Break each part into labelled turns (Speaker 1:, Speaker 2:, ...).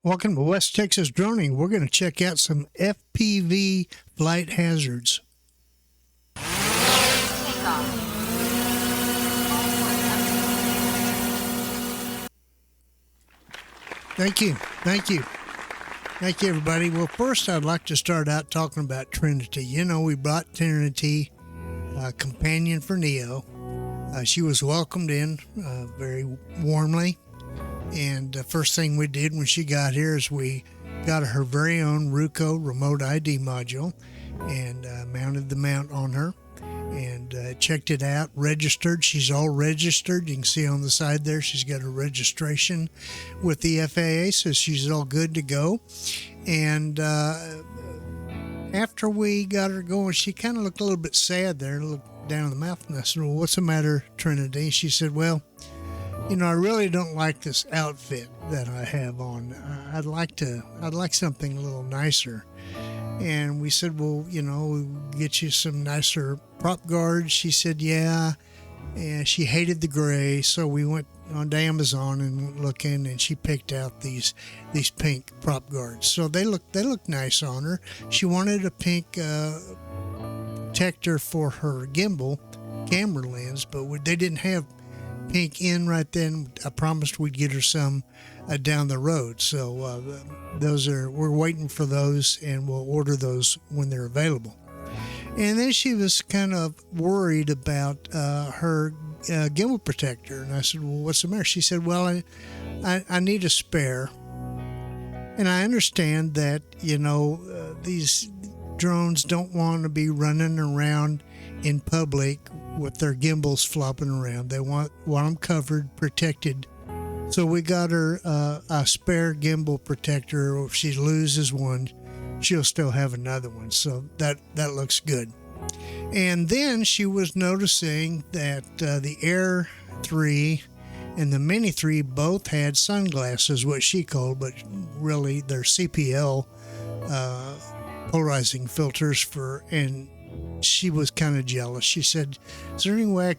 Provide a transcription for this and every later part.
Speaker 1: Welcome to West Texas Droning. We're going to check out some FPV flight hazards. Thank you. Thank you, everybody. Well, first, I'd like to start out talking about Trinity. You know, we brought Trinity, a companion for Neo. She was welcomed in very warmly. And the first thing we did when she got here is we got her very own Ruco remote ID module and mounted the mount on her and checked it out, registered. She's all registered. You can see on the side there she's got her registration with the FAA, so she's all good to go. And after we got her going, she kind of looked a little bit sad there, looked down in the mouth, and I said, "Well, what's the matter, Trinity?" She said, "Well, you know, I really don't like this outfit that I have on. I'd like something a little nicer." And we said, "Well, you know, we'll get you some nicer prop guards." She said, "Yeah." And she hated the gray. So we went on to Amazon and went looking, and she picked out these pink prop guards. So they look nice on her. She wanted a pink protector for her gimbal camera lens, but they didn't have pink in right then. I promised we'd get her some down the road, so we're waiting for those, and we'll order those when they're available. And then she was kind of worried about her gimbal protector, and I said, "Well, what's the matter?" She said, "Well, I need a spare, and I understand that, you know, these drones don't want to be running around in public with their gimbals flopping around. They want them covered, protected. So we got her a spare gimbal protector. If she loses one, she'll still have another one. So that looks good." And then she was noticing that the Air 3 and the Mini 3 both had sunglasses, what she called, but really they're CPL polarizing filters and she was kind of jealous. She said, "Is there any way I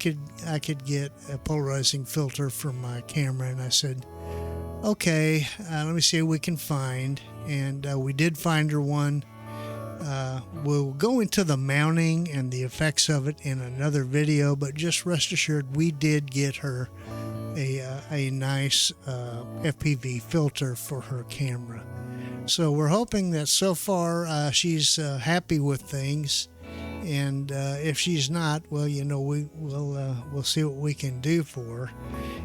Speaker 1: could get a polarizing filter for my camera?" And I said, "Okay, let me see what we can find." And we did find her one. We'll go into the mounting and the effects of it in another video, but just rest assured we did get her a nice FPV filter for her camera. So we're hoping that so far she's happy with things. And if she's not, well, you know, we'll see what we can do for her.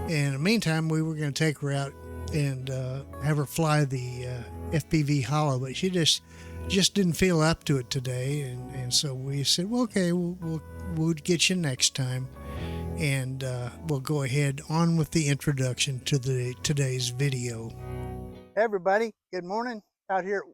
Speaker 1: And in the meantime, we were going to take her out and have her fly the FPV Hollow, but she just didn't feel up to it today. And so we said, "Well, okay, we'll get you next time." And we'll go ahead on with the introduction to today's video. Hey everybody, good morning. Out here at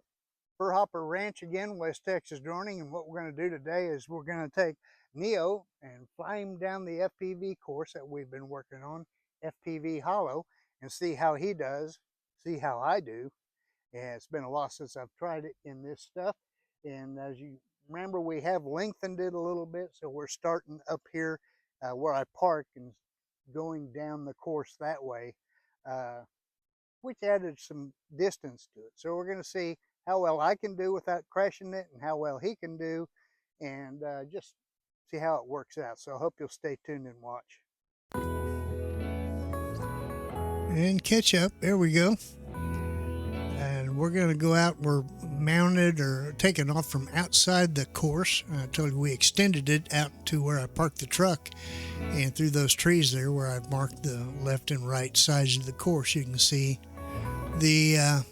Speaker 1: Furhopper Ranch again, West Texas Droning, and what we're going to do today is we're going to take Neo and fly him down the FPV course that we've been working on, FPV Hollow, and see how he does, see how I do. And it's been a while since I've tried it in this stuff, and as you remember, we have lengthened it a little bit, so we're starting up here where I park and going down the course that way, which added some distance to it. So we're going to see how well I can do without crashing it and how well he can do, and just see how it works out. So I hope you'll stay tuned and watch. And catch up. There we go. And we're going to go out. We're mounted or taken off from outside the course. I told you we extended it out to where I parked the truck and through those trees there where I've marked the left and right sides of the course. You can see the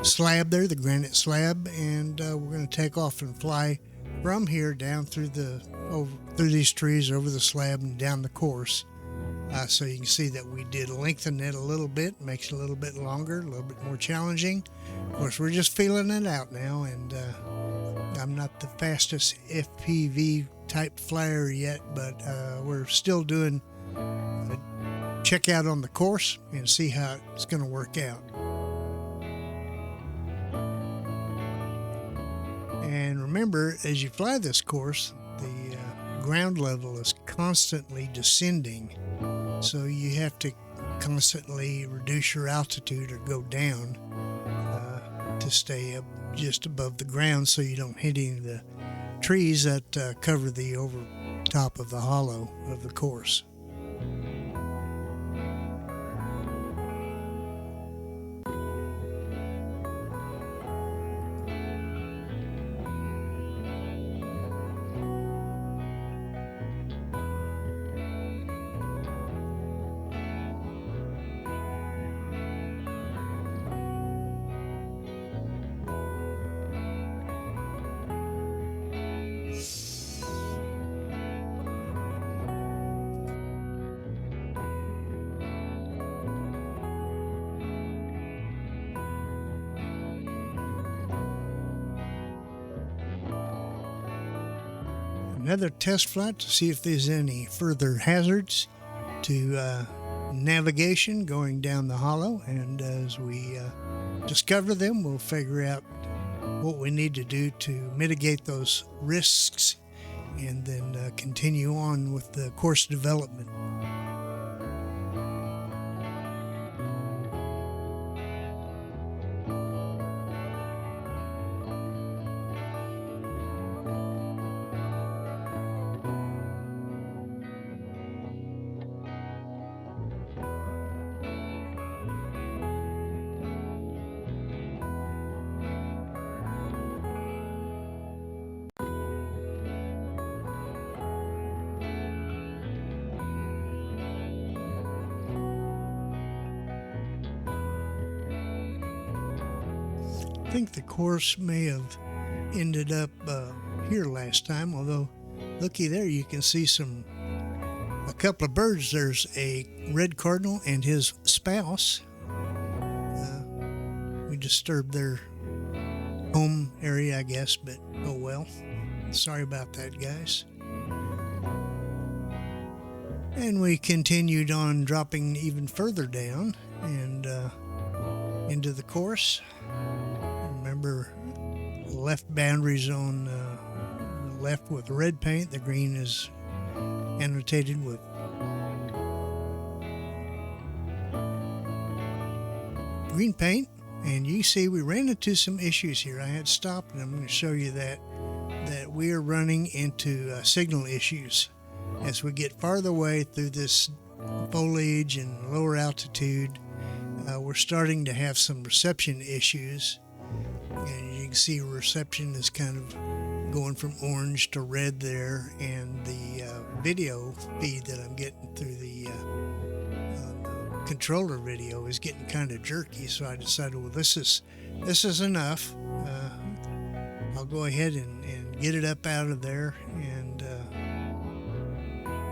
Speaker 1: slab there, the granite slab, and we're going to take off and fly from here down through these trees, over the slab, and down the course. So you can see that we did lengthen it a little bit, makes it a little bit longer, a little bit more challenging. Of course, we're just feeling it out now, and I'm not the fastest FPV type flyer yet, but we're still doing a check out on the course and see how it's going to work out. And remember, as you fly this course, the ground level is constantly descending. So you have to constantly reduce your altitude or go down to stay up just above the ground so you don't hit any of the trees that cover the over top of the hollow of the course. Another test flight to see if there's any further hazards to navigation going down the hollow, and as we discover them, we'll figure out what we need to do to mitigate those risks and then continue on with the course development. I think the course may have ended up here last time, although looky there, you can see a couple of birds. There's a red cardinal and his spouse. We disturbed their home area, I guess, but oh well. Sorry about that, guys. And we continued on dropping even further down and into the course. Remember, left boundaries on the left with red paint. The green is annotated with green paint. And you see we ran into some issues here. I had stopped, and I'm going to show you that we are running into signal issues as we get farther away through this foliage and lower altitude. We're starting to have some reception issues, and you can see reception is kind of going from orange to red there, and the video feed that I'm getting through the controller video is getting kind of jerky. So I decided, well, this is enough. I'll go ahead and get it up out of there and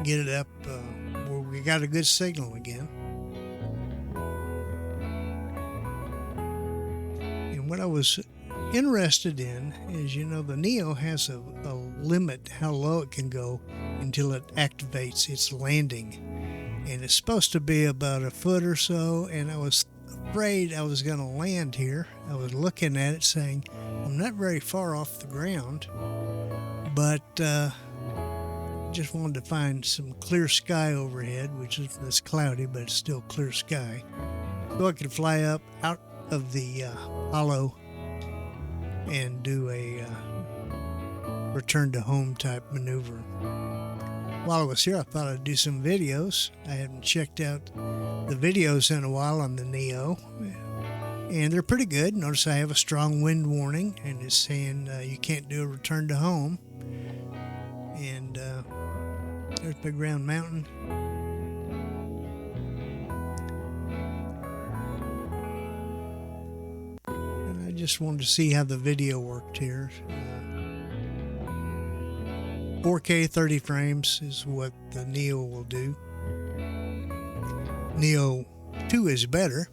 Speaker 1: get it up where we got a good signal again. And what I was interested in is, the Neo has a limit how low it can go until it activates its landing, and it's supposed to be about a foot or so, and I was afraid I was going to land here. I was looking at it saying, I'm not very far off the ground, but just wanted to find some clear sky overhead, which is this cloudy, but it's still clear sky, so I could fly up out of the hollow and do a return to home type maneuver. While I was here, I thought I'd do some videos. I haven't checked out the videos in a while on the Neo, and they're pretty good. Notice I have a strong wind warning, and it's saying you can't do a return to home. And there's Big Round Mountain. And I just wanted to see how the video worked here. 4K 30 frames is what the Neo will do. Neo 2 is better.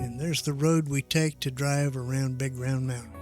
Speaker 1: And there's the road we take to drive around Big Round Mountain.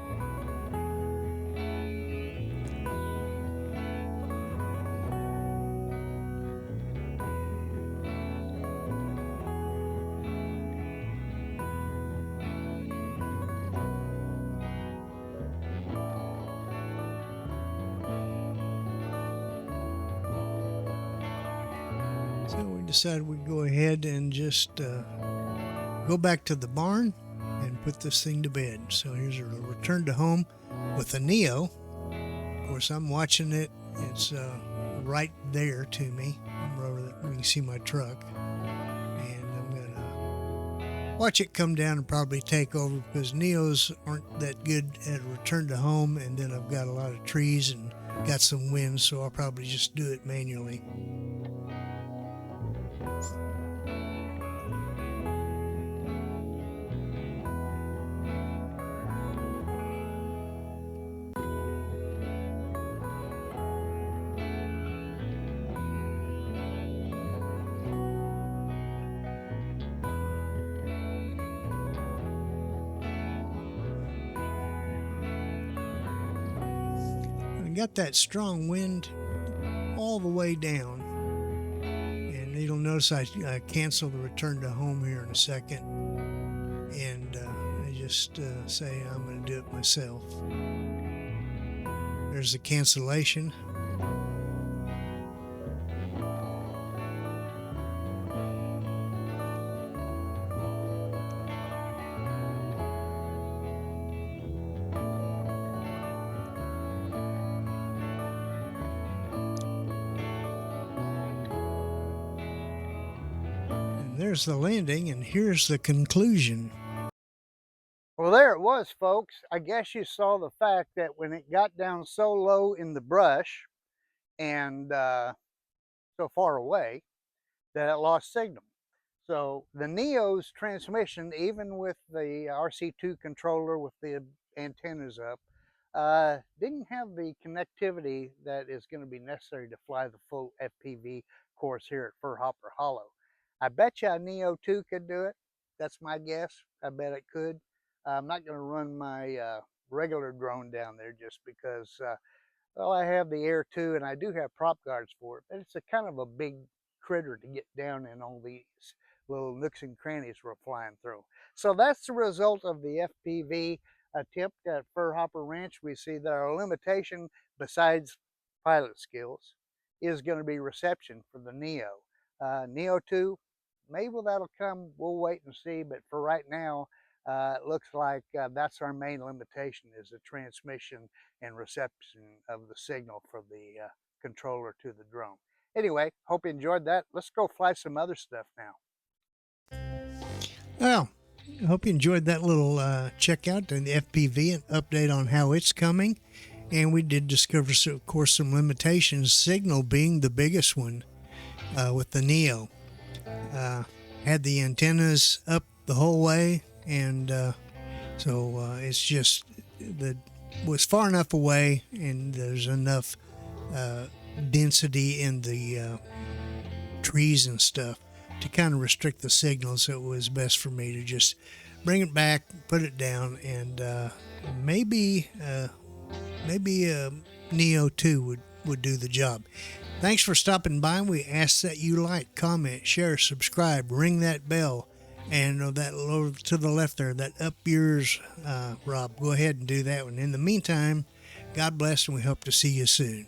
Speaker 1: So decided we'd go ahead and just go back to the barn and put this thing to bed. So here's a return to home with a Neo. Of course, I'm watching it. It's right there to me. You can see my truck. And I'm going to watch it come down and probably take over, because Neos aren't that good at a return to home. And then I've got a lot of trees and got some wind, so I'll probably just do it manually. Got that strong wind all the way down, and you'll notice I cancel the return to home here in a second, and I just say I'm going to do it myself. There's the cancellation. There's the landing, and here's the conclusion.
Speaker 2: Well, there it was, folks. I guess you saw the fact that when it got down so low in the brush and so far away, that it lost signal. So the Neo's transmission, even with the RC2 controller with the antennas up, didn't have the connectivity that is going to be necessary to fly the full FPV course here at Furhopper Hollow. I bet you a Neo 2 could do it. That's my guess. I bet it could. I'm not going to run my regular drone down there just because, well, I have the Air 2 and I do have prop guards for it, but it's a kind of a big critter to get down in all these little nooks and crannies we're flying through. So that's the result of the FPV attempt at Furhopper Ranch. We see that our limitation, besides pilot skills, is going to be reception for the Neo. Neo 2, maybe that'll come, we'll wait and see, but for right now, it looks like that's our main limitation, is the transmission and reception of the signal from the controller to the drone. Anyway, hope you enjoyed that. Let's go fly some other stuff now.
Speaker 1: Well, I hope you enjoyed that little checkout and the FPV and update on how it's coming. And we did discover, of course, some limitations, signal being the biggest one with the Neo. Had the antennas up the whole way, and so it's just that was far enough away, and there's enough density in the trees and stuff to kind of restrict the signal. So it was best for me to just bring it back, put it down, and maybe Neo 2 would do the job. Thanks for stopping by. We ask that you like, comment, share, subscribe, ring that bell, and that lower to the left there, that up yours, Rob. Go ahead and do that one. In the meantime, God bless, and we hope to see you soon.